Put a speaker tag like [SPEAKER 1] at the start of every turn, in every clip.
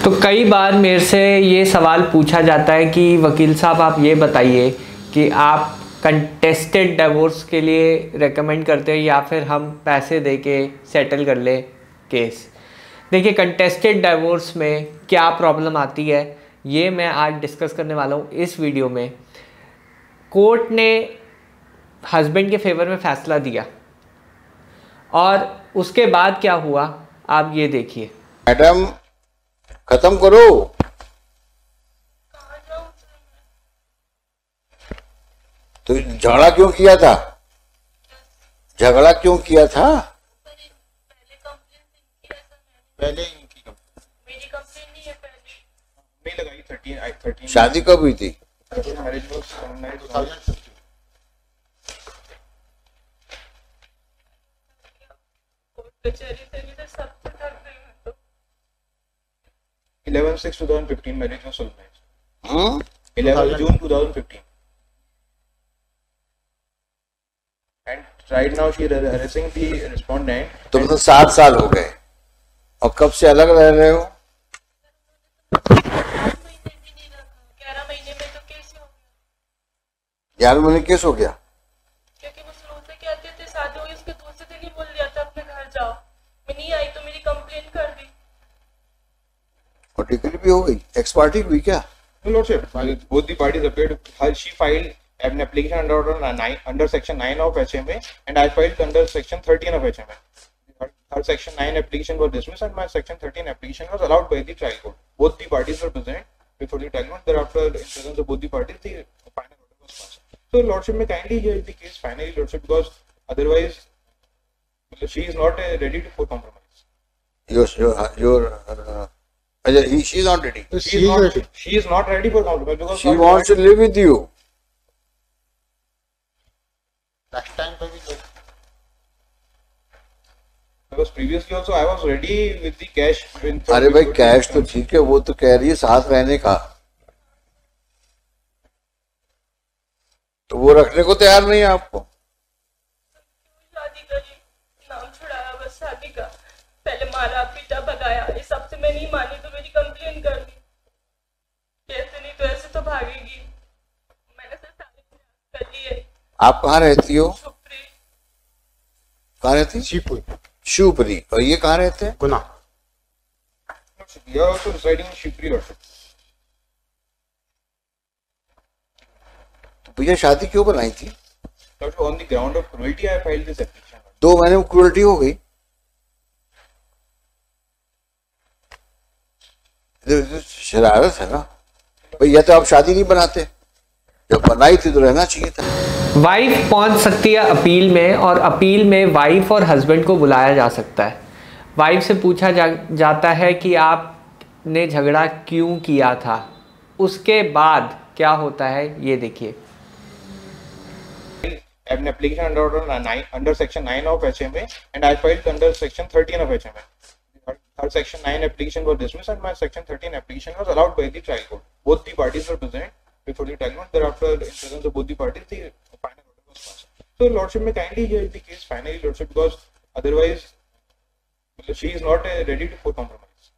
[SPEAKER 1] तो कई बार मेरे से ये सवाल पूछा जाता है कि वकील साहब आप ये बताइए कि आप कंटेस्टेड डिवोर्स के लिए रेकमेंड करते हैं या फिर हम पैसे दे के सेटल कर ले केस। देखिए, कंटेस्टेड डिवोर्स में क्या प्रॉब्लम आती है ये मैं आज डिस्कस करने वाला हूँ इस वीडियो में। कोर्ट ने हस्बैंड के फेवर में फ़ैसला दिया और उसके बाद क्या हुआ आप ये देखिए।
[SPEAKER 2] मैडम खत्म करो। तो झगड़ा क्यों किया था? झगड़ा क्यों किया था?
[SPEAKER 3] पहले इनकी मेरी कंप्लेंट नहीं है, पहले नहीं लगाई। 13
[SPEAKER 2] शादी कब हुई थी?
[SPEAKER 3] Marriage was 2015। 11/6/2015 marriage was solemnized. 11 June 2015. And right now she harassing the respondent.
[SPEAKER 2] तुम तो 7 साल हो गए और कब से अलग रह रहे हो?
[SPEAKER 3] 11 महीने में तो केस हो गया।
[SPEAKER 2] 11 महीने केस हो गया?
[SPEAKER 3] क्योंकि वो शुरू से कहते थे शादी हुई उसके दूसरे दिन ही बोल दिया था अपने घर जाओ। मैं नहीं आई तो मेरी कंप्लेंट कर दी
[SPEAKER 2] और डिग्री भी हो गई। एक्स पार्टी हुई क्या?
[SPEAKER 3] No, Lordship, both the parties appeared. She filed an application under Section 9 of HMA, and I filed under Section 13 of HMA. Her Section 9 application was dismissed, and my Section 13 application was allowed by the trial court. Both the parties were present before the trial court. Thereafter, in presence of both the parties, the final order was passed. So, Lordship, may kindly hear the case finally, Lordship, because otherwise, she is not ready for compromise.
[SPEAKER 2] She is not ready.
[SPEAKER 3] She is not ready for compromise because
[SPEAKER 2] she wants to live with you.
[SPEAKER 3] Next time maybe. Because previously also I was ready with the cash.
[SPEAKER 2] अरे भाई cash तो ठीक है, वो तो कह रही है साथ रहने का, तो वो रखने को तैयार नहीं है आपको।
[SPEAKER 3] शादी करी, नाम छुड़ाया बस शादी का। पहले मारा पीटा भगाया, इस सबसे मैं नहीं मानी तो मेरी कंप्लेंट कर दी। कैसे नहीं तो ऐसे तो भागेगी। मैंने सब सारे प्रयास कर लिए।
[SPEAKER 2] आप कहाँ रहती हो?
[SPEAKER 3] शुक्री।
[SPEAKER 2] कहाँ रहती? शिवपुरी। और ये कहाँ रहते हैं?
[SPEAKER 4] गुना।
[SPEAKER 3] You are also residing in Shipri also.
[SPEAKER 2] तो भैया शादी क्यों बनाई थी?
[SPEAKER 3] On the ground of cruelty I filed this application.
[SPEAKER 2] 2 महीने में क्रूरल्टी हो गई? शरारत है ना भैया। तो आप शादी नहीं बनाते, जब बनाई थी तो रहना चाहिए था।
[SPEAKER 1] वाइफ पहुंच सकती है अपील में और अपील में वाइफ और हस्बैंड को बुलाया जा सकता है। वाइफ से पूछा जाता है कि आपने झगड़ा क्यों किया था। उसके बाद क्या होता है ये देखिए।
[SPEAKER 3] An application under Section 9 of HMA, and I filed under Section 13 of HMA. Her Section 9 application was dismissed, and my Section 13 application was allowed by the trial court. Both the parties were present before the trial court. Thereafter, in presence of both the parties, the final order was passed. So, Lordship, may kindly hear the case finally, Lordship, because otherwise, she is not ready for compromise.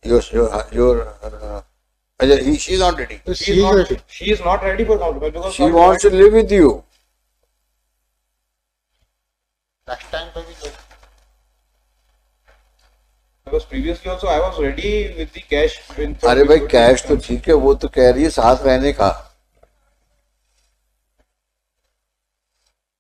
[SPEAKER 2] She is not ready.
[SPEAKER 3] She is not ready for compromise because
[SPEAKER 2] she wants to live with you.
[SPEAKER 4] Next time maybe.
[SPEAKER 3] Because previously also I was ready with the cash.
[SPEAKER 2] अरे भाई cash तो ठीक है, वो तो कह रही है साथ रहने का,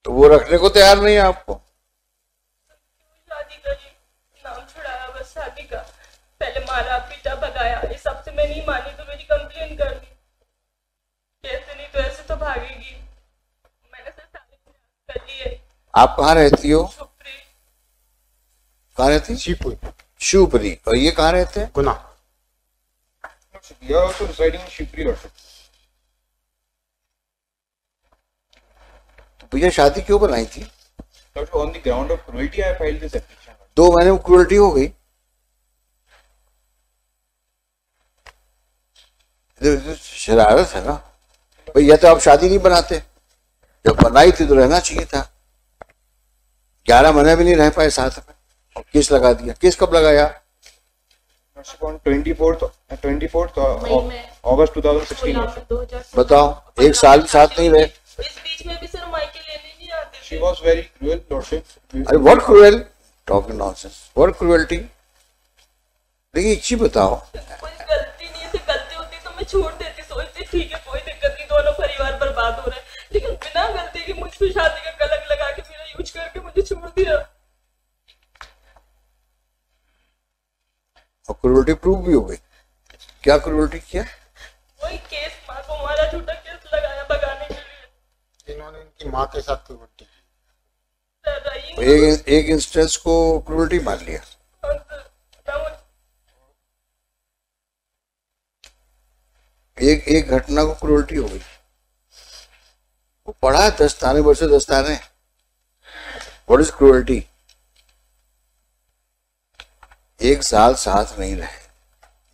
[SPEAKER 2] तो वो रखने को तैयार नहीं है आपको।
[SPEAKER 3] शादी करी, नाम छुड़ाया बस शादी का। पहले मारा पीटा भगाया, इस सबसे मैं नहीं मानी तो मेरी कंप्लेंट कर दी। कैसे नहीं तो ऐसे तो भागेगी। मैंने सब सारे प्रयास कर लिए।
[SPEAKER 2] आप कहाँ रहती हो?
[SPEAKER 3] शुक्री।
[SPEAKER 2] कहाँ रहती? शिवपुरी। और ये कहाँ रहते हैं?
[SPEAKER 4] गुना।
[SPEAKER 3] You are also residing in Shipri also.
[SPEAKER 2] तो भैया शादी क्यों बनाई थी?
[SPEAKER 3] On the ground of cruelty I filed this application.
[SPEAKER 2] 2 महीने में क्रूरल्टी हो गई? शरारत है ना भैया। तो आप शादी नहीं बनाते, जब बनाई थी तो रहना चाहिए था। 11 महीने भी नहीं रह पाए साथ में और केस लगा दिया। केस कब लगाया?
[SPEAKER 3] On 24th August 2016
[SPEAKER 2] बताओ, एक साल भी साथ नहीं रहे।
[SPEAKER 5] इस बीच में भी सर मायके लेने नहीं आते थे।
[SPEAKER 3] She was very cruel, lordship.
[SPEAKER 2] अरे what cruel, talking nonsense, what cruelty. देखिए एक चीज बताओ,
[SPEAKER 5] कोई गलती नहीं है, गलती होती तो मैं छोड़ देती, सोचती ठीक है कोई दिक्कत नहीं, दोनों परिवार बर्बाद हो रहे हैं, लेकिन बिना गलती के मुझ पे शादी का कलंक लगा के मेरा यूज करके मुझे छोड़ दिया।
[SPEAKER 2] और क्रूएल्टी प्रूव भी हो गई। क्या क्रूएल्टी किया?
[SPEAKER 5] वही केस माँ को मारा, झूठा केस लगाया भगाने के लिए।
[SPEAKER 4] इन्होंने इनकी माँ के साथ क्रूरटी की।
[SPEAKER 5] सर, रही
[SPEAKER 2] एक इंस्टेंस को क्रूएल्टी मान लिया।
[SPEAKER 5] हाँ सर, मैं वो-
[SPEAKER 2] एक घटना को क्रूएल्टी हो गई। वो पढ़ा है दस्ताने भर से दस्ताने, व्हाट इज क्रूएल्टी। एक साल साथ नहीं रहे,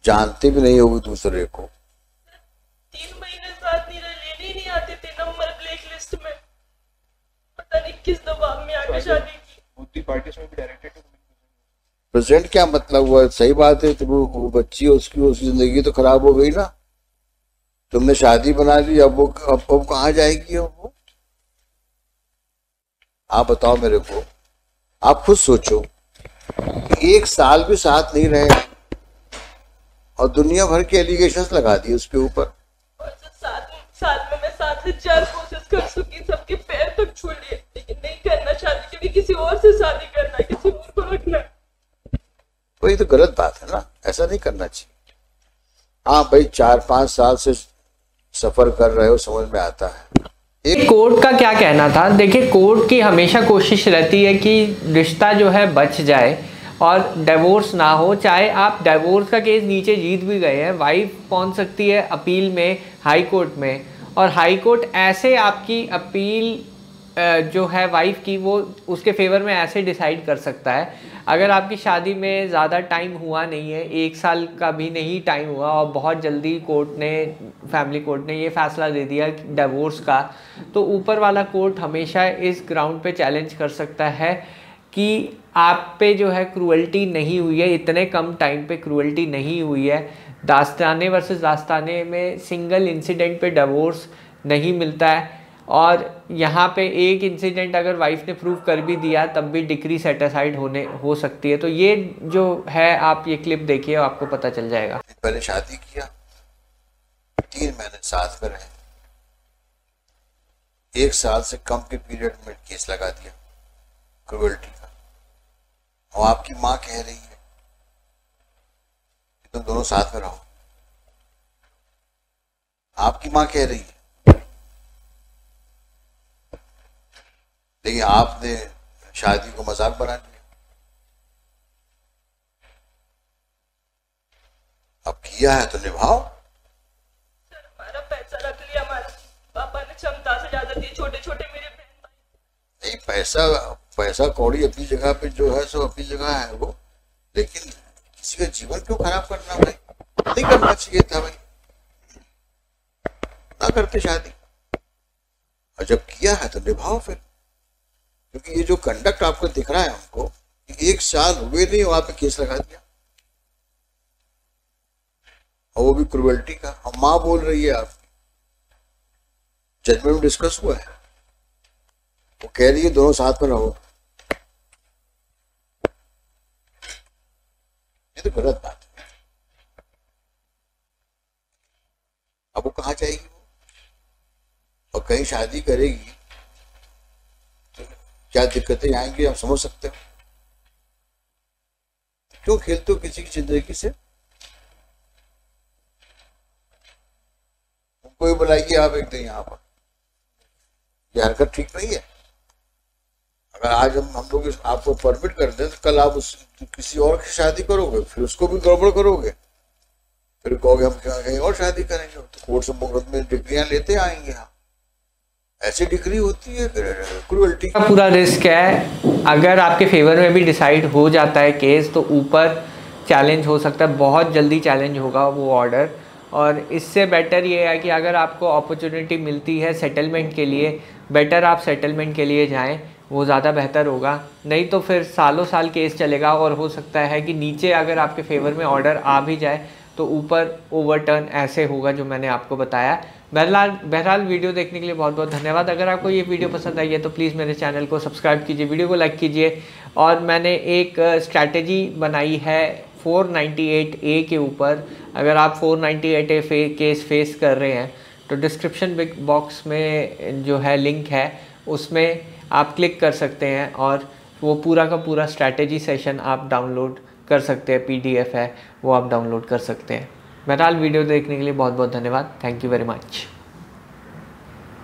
[SPEAKER 2] जानते भी नहीं हो दूसरे को।
[SPEAKER 5] 3 महीने साथ नहीं रहे, लेने ही नहीं आते थे, नंबर ब्लैक लिस्ट में, पता नहीं किस दबाव में आके शादी की।
[SPEAKER 3] Both the parties may be directed to
[SPEAKER 2] present क्या मतलब हुआ? सही बात है, तो वो बच्ची उसकी जिंदगी तो खराब हो गई ना। तुमने शादी बना ली, अब वो अब कहाँ जाएगी? अब वो आप बताओ मेरे को, आप खुद सोचो, एक साल भी साथ नहीं रहे और दुनिया भर के एलिगेशंस लगा दिए उसके ऊपर।
[SPEAKER 5] और सर 7 साल में मैं 7,000 कोशिश कर चुकी, सबके पैर तक छू लिए, लेकिन नहीं करना शादी, क्योंकि किसी और से शादी करना है, किसी और को रखना है।
[SPEAKER 2] वही तो गलत बात है ना, ऐसा नहीं करना चाहिए। हाँ भाई, 4-5 साल से सफर कर रहे हो, समझ में आता है।
[SPEAKER 1] कोर्ट का क्या कहना था? देखिए, कोर्ट की हमेशा कोशिश रहती है कि रिश्ता जो है बच जाए और डिवोर्स ना हो। चाहे आप डिवोर्स का केस नीचे जीत भी गए हैं, वाइफ पहुंच सकती है अपील में हाई कोर्ट में, और हाई कोर्ट ऐसे आपकी अपील जो है वाइफ की, वो उसके फेवर में ऐसे डिसाइड कर सकता है। अगर आपकी शादी में ज़्यादा टाइम हुआ नहीं है, 1 साल का भी नहीं टाइम हुआ, और बहुत जल्दी फैमिली कोर्ट ने ये फैसला दे दिया डिवोर्स का, तो ऊपर वाला कोर्ट हमेशा इस ग्राउंड पे चैलेंज कर सकता है कि आप पे जो है क्रूअल्टी नहीं हुई है, इतने कम टाइम पे क्रूअल्टी नहीं हुई है। दास्ताने वर्सेस दास्ताने में सिंगल इंसिडेंट पे डिवोर्स नहीं मिलता है, और यहाँ पे एक इंसिडेंट अगर वाइफ ने प्रूव कर भी दिया तब भी डिक्री सेट असाइड हो सकती है। तो ये जो है, आप ये क्लिप देखिए, आपको पता चल जाएगा।
[SPEAKER 2] पहले शादी किया, 3 महीने साथ में रहे, 1 साल से कम के पीरियड में केस लगा दिया क्रूएल्टी का, और आपकी माँ कह रही है कि तुम दोनों साथ में रहो। आपकी माँ कह रही है, लेकिन आपने शादी को मजाक बना लिया। अब किया है तो निभाओ।
[SPEAKER 5] सर, हमारा पैसा रख लिया, हमारे पापा ने क्षमता से ज्यादा दिए, छोटे छोटे मेरे बहन भाई।
[SPEAKER 2] नहीं, पैसा कौड़ी अपनी जगह पे जो है, सो अपनी जगह है वो, लेकिन किसी का जीवन क्यों खराब करना भाई? नहीं करना चाहिए था भाई, ना करते शादी। और जब किया है तो निभाओ फिर, क्योंकि ये जो कंडक्ट आपको दिख रहा है हमको, 1 साल हुए नहीं वहां पे केस लगा दिया, और वो भी क्रूएल्टी का। और माँ बोल रही है, आपकी जजमेंट में डिस्कस हुआ है, वो कह रही है दोनों साथ में रहो। ये तो गलत बात है। अब वो कहाँ जाएगी? और कहीं शादी करेगी तो क्या दिक्कतें आएंगी, आप समझ सकते हो। क्यों खेलते हो किसी की जिंदगी से? कोई बुलाइए आप एक दिन यहाँ पर, ये हरकत ठीक नहीं है। अगर आज हम लोग आपको परमिट कर दें तो कल आप किसी और की शादी करोगे, फिर उसको भी गड़बड़ करोगे, फिर कहोगे हम कहीं और शादी करेंगे, तो कोर्ट से मुकदमे डिग्रियां लेते आएंगे। हम ऐसी डिग्री होती है क्रूएल्टी
[SPEAKER 1] का पूरा रिस्क है। अगर आपके फेवर में भी डिसाइड हो जाता है केस, तो ऊपर चैलेंज हो सकता है, बहुत जल्दी चैलेंज होगा वो ऑर्डर। और इससे बेटर ये है कि अगर आपको अपॉर्चुनिटी मिलती है सेटलमेंट के लिए, बेटर आप सेटलमेंट के लिए जाएं। वो ज़्यादा बेहतर होगा। नहीं तो फिर सालों साल केस चलेगा और हो सकता है कि नीचे अगर आपके फेवर में ऑर्डर आ भी जाए तो ऊपर ओवरटर्न ऐसे होगा जो मैंने आपको बताया। बहरहाल वीडियो देखने के लिए बहुत बहुत धन्यवाद। अगर आपको ये वीडियो पसंद आई है तो प्लीज़ मेरे चैनल को सब्सक्राइब कीजिए, वीडियो को लाइक कीजिए। और मैंने एक स्ट्रैटेजी बनाई है 498A के ऊपर। अगर आप 498A केस फेस कर रहे हैं तो डिस्क्रिप्शन बॉक्स में जो है लिंक है उसमें आप क्लिक कर सकते हैं और वो पूरा का पूरा स्ट्रैटेजी सेशन आप डाउनलोड कर सकते हैं। PDF है वो आप डाउनलोड कर सकते हैं। बहरहाल वीडियो देखने के लिए बहुत बहुत धन्यवाद। Thank you very much.